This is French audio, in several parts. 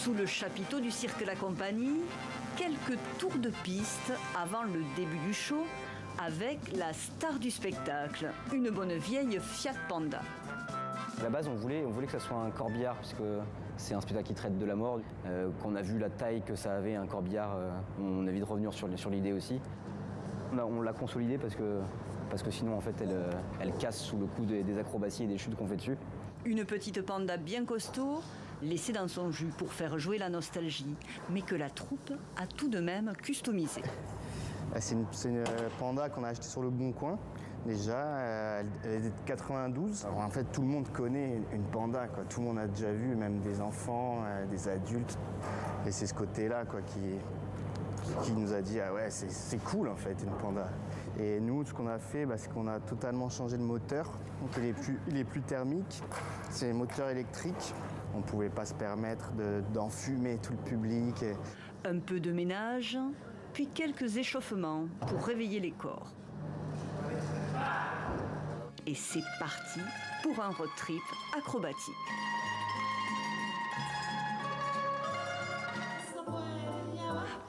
Sous le chapiteau du cirque La Compagnie, quelques tours de piste avant le début du show avec la star du spectacle, une bonne vieille Fiat Panda. À la base, on voulait que ça soit un corbillard, puisque c'est un spectacle qui traite de la mort. Quand on a vu la taille que ça avait, un corbillard, on a envie de revenir sur l'idée aussi. On l'a consolidée parce que sinon, en fait, elle casse sous le coup des acrobaties et des chutes qu'on fait dessus. Une petite panda bien costaud, laissée dans son jus pour faire jouer la nostalgie, mais que la troupe a tout de même customisée. C'est une panda qu'on a achetée sur le Bon Coin. Déjà, elle est de 92. Alors, en fait, tout le monde connaît une panda, quoi. Tout le monde a déjà vu, même des enfants, des adultes. Et c'est ce côté-là, quoi, qui nous a dit ah ouais, c'est cool en fait une panda. Et nous, ce qu'on a fait, c'est qu'on a totalement changé le moteur. Donc il est plus thermique. C'est un moteur électrique. On ne pouvait pas se permettre d'enfumer tout le public. Un peu de ménage, puis quelques échauffements pour réveiller les corps. Et c'est parti pour un road trip acrobatique.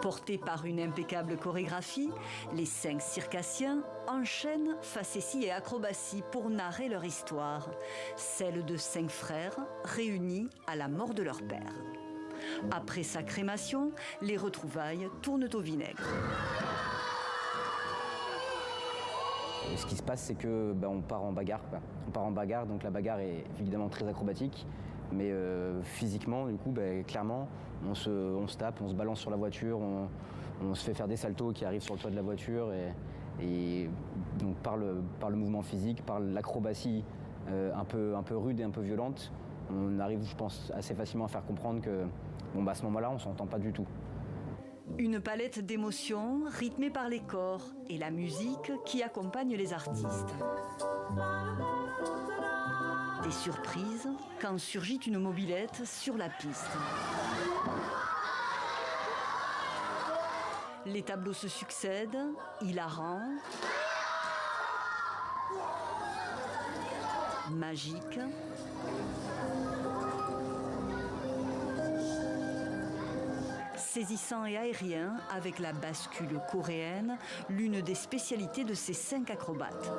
Portés par une impeccable chorégraphie, les 5 circassiens enchaînent facéties et acrobaties pour narrer leur histoire, celle de 5 frères réunis à la mort de leur père. Après sa crémation, les retrouvailles tournent au vinaigre. Ce qui se passe, c'est que on part en bagarre. On part en bagarre, donc la bagarre est évidemment très acrobatique. Mais physiquement, du coup, clairement, on se tape, on se balance sur la voiture, on se fait faire des saltos qui arrivent sur le toit de la voiture. Et donc par le mouvement physique, par l'acrobatie un peu rude et un peu violente, on arrive, je pense, assez facilement à faire comprendre que à ce moment-là, on ne s'entend pas du tout. Une palette d'émotions rythmée par les corps et la musique qui accompagne les artistes. Des surprises quand surgit une mobilette sur la piste. Les tableaux se succèdent, hilarants, magiques. Saisissant et aérien avec la bascule coréenne, l'une des spécialités de ces 5 acrobates.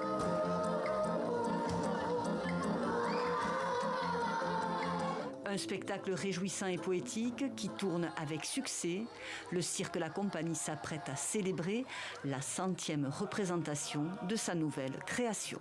Un spectacle réjouissant et poétique qui tourne avec succès. Le cirque La Compagnie s'apprête à célébrer la 100e représentation de sa nouvelle création.